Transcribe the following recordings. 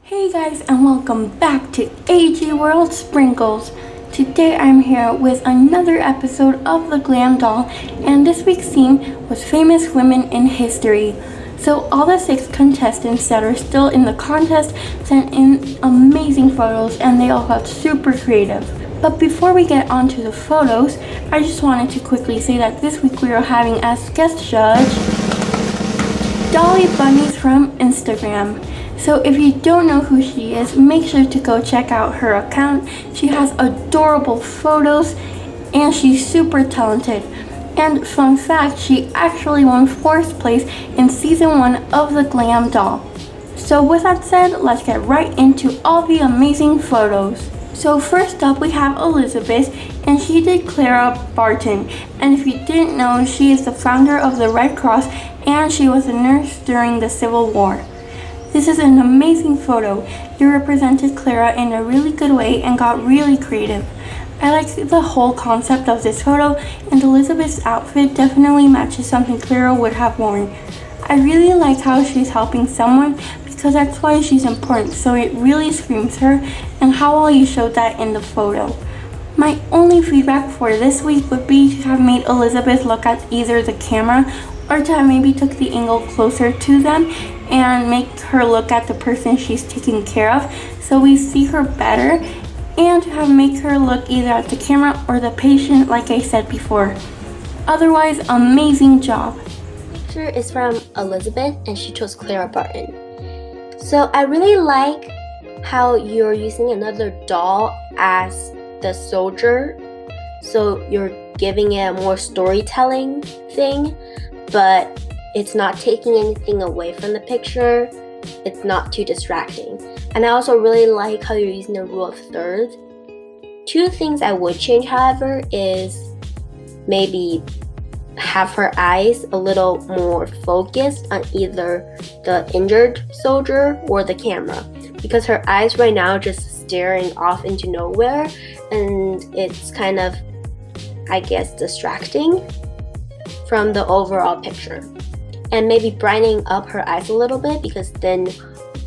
Hey guys, and welcome back to AGWorld Sprinkles. Today I'm here with another episode of the Glam doll, and this week's theme was famous women in history. So all the 6 contestants that are still in the contest sent in amazing photos, and they all got super creative. But before we get on to the photos, I just wanted to quickly say that this week we are having as guest judge ft.dolly.bunnies from Instagram. So if you don't know who she is, make sure to go check out her account. She has adorable photos and she's super talented. And fun fact, she actually won 4th place in season 1 of the Glam doll. So with that said, let's get right into all the amazing photos. So first up we have Elizabeth, and she did Clara Barton. And if you didn't know, she is the founder of the Red Cross and she was a nurse during the Civil War. This is an amazing photo. You represented Clara in a really good way and got really creative. I like the whole concept of this photo, and Elizabeth's outfit definitely matches something Clara would have worn. I really like how she's helping someone because that's why she's important, so it really screams her, and how well you showed that in the photo. My only feedback for this week would be to have made Elizabeth look at either the camera or to have maybe took the angle closer to them and make her look at the person she's taking care of so we see her better, and to have make her look either at the camera or the patient like I said before. Otherwise, amazing job. Picture is from Elizabeth and she chose Clara Barton. So I really like how you're using another doll as the soldier, so you're giving it a more storytelling thing, but it's not taking anything away from the picture. It's not too distracting. And I also really like how you're using the rule of thirds. 2 things I would change, however, is maybe have her eyes a little more focused on either the injured soldier or the camera, because her eyes right now are just staring off into nowhere, and it's kind of, I guess, distracting from the overall picture. And maybe brightening up her eyes a little bit, because then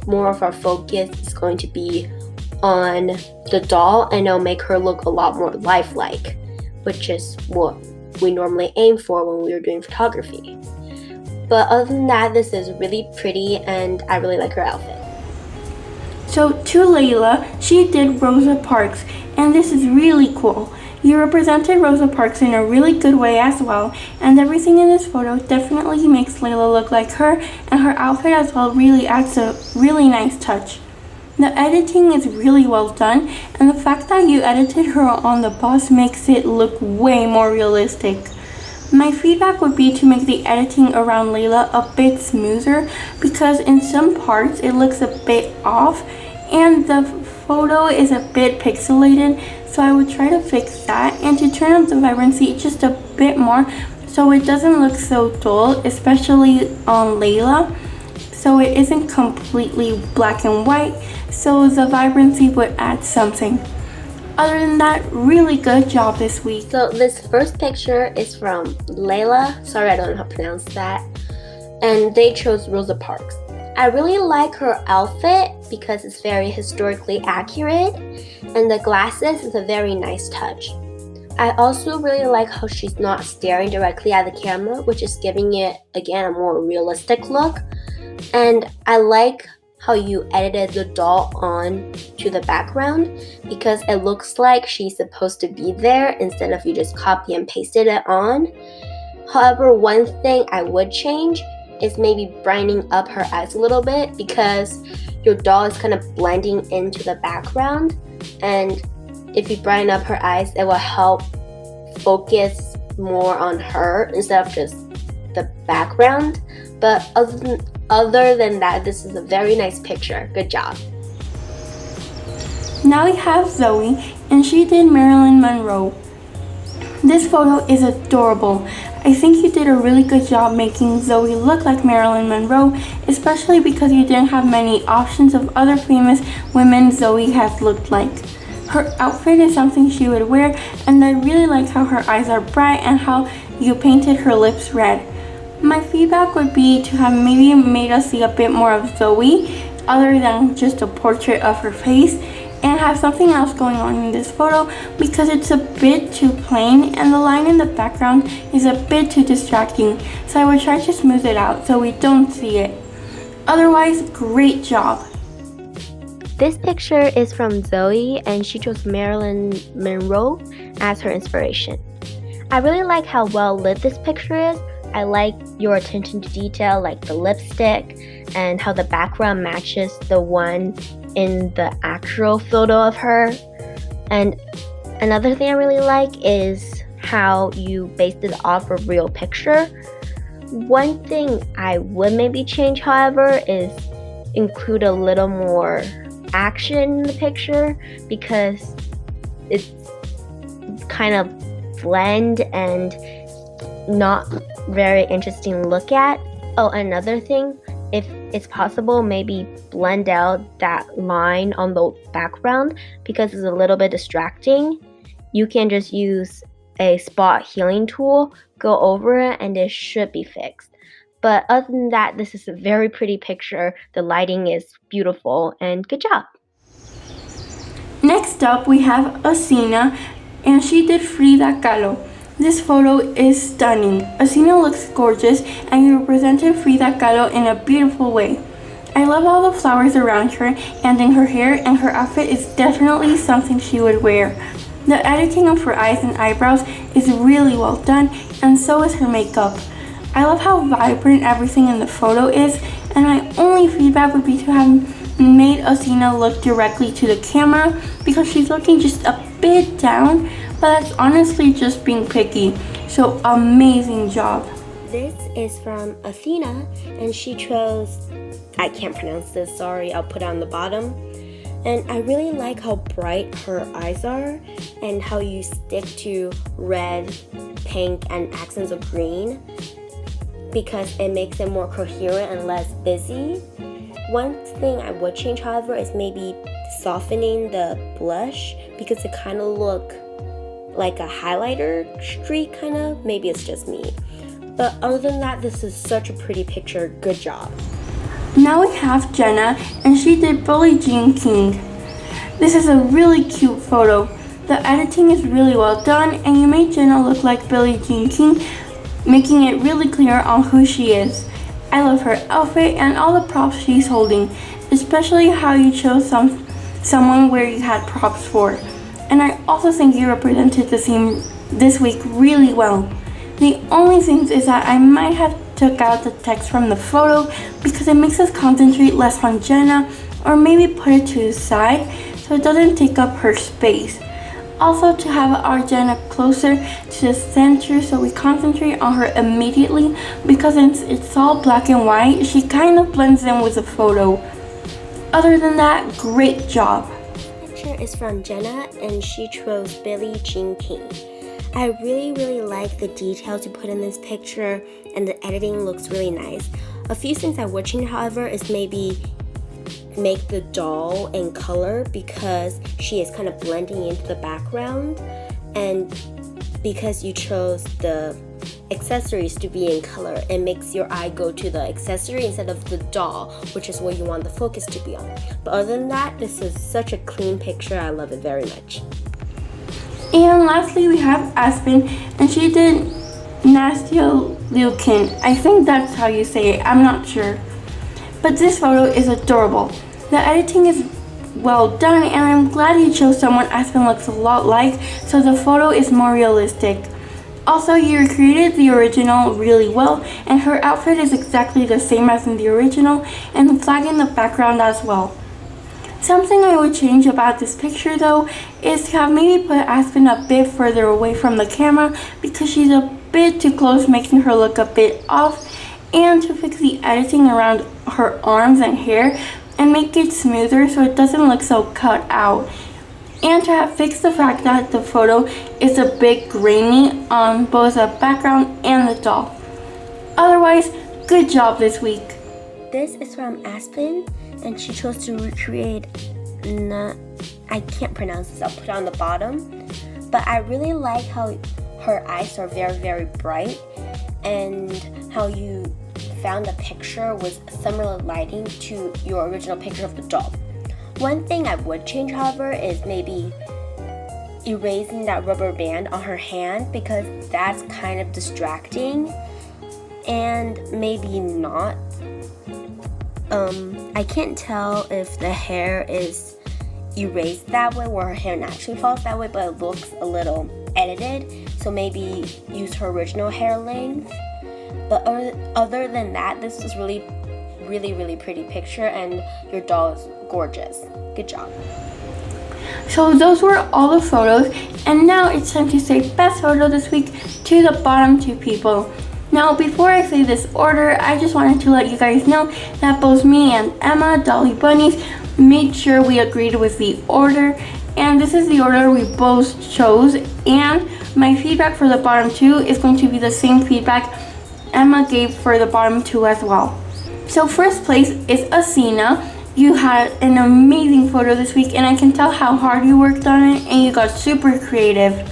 more of our focus is going to be on the doll and it'll make her look a lot more lifelike, which is what we normally aim for when we are doing photography. But other than that, this is really pretty and I really like her outfit. So to Layla, she did Rosa Parks, and this is really cool. You represented Rosa Parks in a really good way as well, and everything in this photo definitely makes Layla look like her, and her outfit as well really adds a really nice touch. The editing is really well done, and the fact that you edited her on the bus makes it look way more realistic. My feedback would be to make the editing around Layla a bit smoother, because in some parts it looks a bit off and the photo is a bit pixelated, so I would try to fix that and to turn up the vibrancy just a bit more so it doesn't look so dull, especially on Layla, so it isn't completely black and white, so the vibrancy would add something. Other than that, really good job this week. So this first picture is from Layla, sorry I don't know how to pronounce that, and they chose Rosa Parks. I really like her outfit because it's very historically accurate, and the glasses is a very nice touch. I also really like how she's not staring directly at the camera, which is giving it, again, a more realistic look. And I like how you edited the doll on to the background, because it looks like she's supposed to be there instead of you just copy and pasted it on. However, one thing I would change is maybe brightening up her eyes a little bit, because your doll is kind of blending into the background, and if you brighten up her eyes, it will help focus more on her instead of just the background. But other than that, this is a very nice picture. Good job. Now we have Zoe, and she did Marilyn Monroe. This photo is adorable. I think you did a really good job making Zoe look like Marilyn Monroe, especially because you didn't have many options of other famous women Zoe has looked like. Her outfit is something she would wear, and I really like how her eyes are bright and how you painted her lips red. My feedback would be to have maybe made us see a bit more of Zoe, other than just a portrait of her face and have something else going on in this photo because it's a bit too plain and the line in the background is a bit too distracting, so I will try to smooth it out so we don't see it. Otherwise, great job. This picture is from Zoe and she chose Marilyn Monroe as her inspiration. I really like how well lit this picture is. I like your attention to detail, like the lipstick and how the background matches the one in the actual photo of her. And another thing I really like is how you based it off a real picture. One thing I would maybe change, however, is include a little more action in the picture because it's kind of bland and not very interesting to look at. Oh, another thing, if it's possible, maybe blend out that line on the background because it's a little bit distracting. You can just use a spot healing tool, go over it, and it should be fixed. But other than that, this is a very pretty picture. The lighting is beautiful and good job. Next up, we have Asina, and she did Frida Kahlo. This photo is stunning. Asina looks gorgeous, and you represented Frida Kahlo in a beautiful way. I love all the flowers around her and in her hair, and her outfit is definitely something she would wear. The editing of her eyes and eyebrows is really well done, and so is her makeup. I love how vibrant everything in the photo is, and my only feedback would be to have made Asina look directly to the camera because she's looking just a bit down, but that's honestly just being picky. So amazing job. This is from Athena and she chose, I can't pronounce this, sorry, I'll put it on the bottom. And I really like how bright her eyes are and how you stick to red, pink, and accents of green because it makes it more coherent and less busy. One thing I would change, however, is maybe softening the blush because it kind of look like a highlighter streak kind of. Maybe it's just me. But other than that, this is such a pretty picture. Good job. Now we have Jenna, and she did Billie Jean King. This is a really cute photo. The editing is really well done, and you made Jenna look like Billie Jean King, making it really clear on who she is. I love her outfit and all the props she's holding, especially how you chose someone where you had props for. And I also think you represented the theme this week really well. The only thing is that I might have took out the text from the photo because it makes us concentrate less on Jenna, or maybe put it to the side so it doesn't take up her space. Also, to have our Jenna closer to the center so we concentrate on her immediately because since it's all black and white, she kind of blends in with the photo. Other than that, great job. This picture is from Jenna and she chose Billie Jean King. I really like the details you put in this picture and the editing looks really nice. A few things I would change, however, is maybe make the doll in color because she is kind of blending into the background, and because you chose the accessories to be in color, it makes your eye go to the accessory instead of the doll, which is what you want the focus to be on. But other than that, this is such a clean picture. I love it very much. And lastly, we have Aspen, and she did Nastya Liukin. I think that's how you say it, I'm not sure. But this photo is adorable. The editing is well done, and I'm glad you chose someone Aspen looks a lot like, so the photo is more realistic. Also, you recreated the original really well, and her outfit is exactly the same as in the original, and the flag in the background as well. Something I would change about this picture though is to have maybe put Aspen a bit further away from the camera because she's a bit too close, making her look a bit off, and to fix the editing around her arms and hair and make it smoother so it doesn't look so cut out, and to have fixed the fact that the photo is a bit grainy on both the background and the doll. Otherwise, good job this week. This is from Aspen and she chose to recreate I can't pronounce this, I'll put it on the bottom, but I really like how her eyes are very bright and how you found a picture with similar lighting to your original picture of the doll. One thing I would change, however, is maybe erasing that rubber band on her hand, because that's kind of distracting. And maybe not. I can't tell if the hair is erased that way, where her hair naturally falls that way, but it looks a little edited. So maybe use her original hair length. But other than that, this is really pretty picture, and your doll is gorgeous. Good job. So those were all the photos, and now it's time to say best photo this week to the bottom 2 people. Now, before I say this order, I just wanted to let you guys know that both me and Emma, Dolly Bunnies, made sure we agreed with the order, and this is the order we both chose, and my feedback for the bottom 2 is going to be the same feedback Emma gave for the bottom 2 as well. So first place is Asina. You had an amazing photo this week, and I can tell how hard you worked on it, and you got super creative.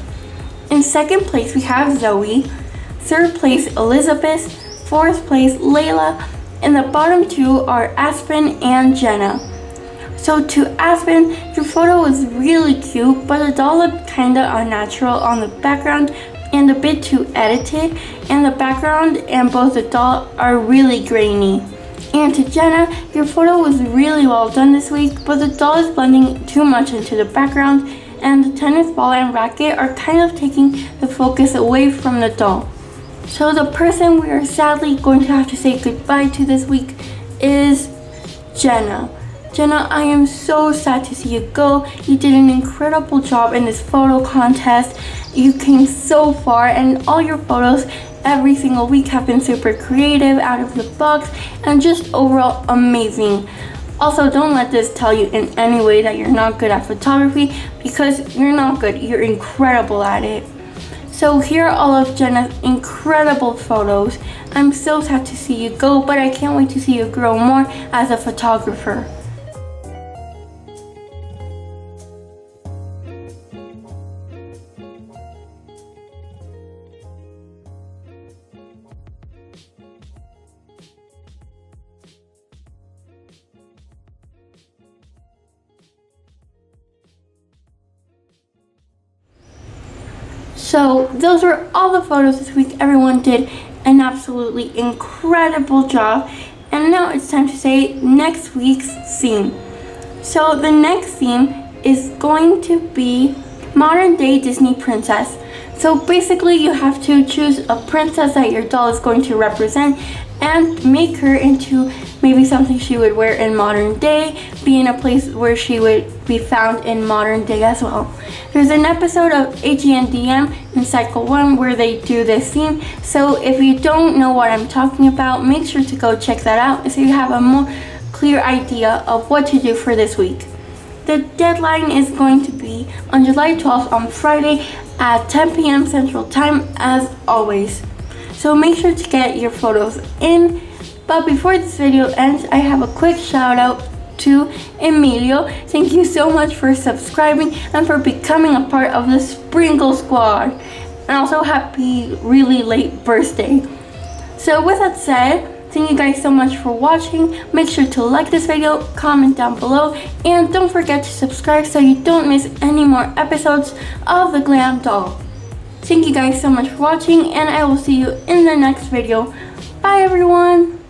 In second place, we have Zoe. Third place, Elizabeth. Fourth place, Layla. And the bottom 2 are Aspen and Jenna. So to Aspen, your photo was really cute, but the doll looked kinda unnatural on the background and a bit too edited, and the background and both the doll are really grainy. And to Jenna, your photo was really well done this week, but the doll is blending too much into the background, and the tennis ball and racket are kind of taking the focus away from the doll. So the person we are sadly going to have to say goodbye to this week is Jenna. Jenna, I am so sad to see you go. You did an incredible job in this photo contest. You came so far, and all your photos every single week have been super creative, out of the box, and just overall amazing. Also, don't let this tell you in any way that you're not good at photography, because you're not good, you're incredible at it. So here are all of Jenna's incredible photos. I'm so sad to see you go, but I can't wait to see you grow more as a photographer. So those were all the photos this week. Everyone did an absolutely incredible job. And now it's time to say next week's theme. So the next theme is going to be modern day Disney princess. So basically you have to choose a princess that your doll is going to represent and make her into maybe something she would wear in modern day, be in a place where she would be found in modern day as well. There's an episode of AGWorld in Cycle 1 where they do this theme, so if you don't know what I'm talking about, make sure to go check that out so you have a more clear idea of what to do for this week. The deadline is going to be on July 12th on Friday at 10 p.m. Central Time as always. So make sure to get your photos in. But before this video ends, I have a quick shout out to Emilio. Thank you so much for subscribing and for becoming a part of the Sprinkle Squad. And also happy really late birthday. So with that said, thank you guys so much for watching. Make sure to like this video, comment down below, and don't forget to subscribe so you don't miss any more episodes of the Glam doll. Thank you guys so much for watching, and I will see you in the next video. Bye everyone!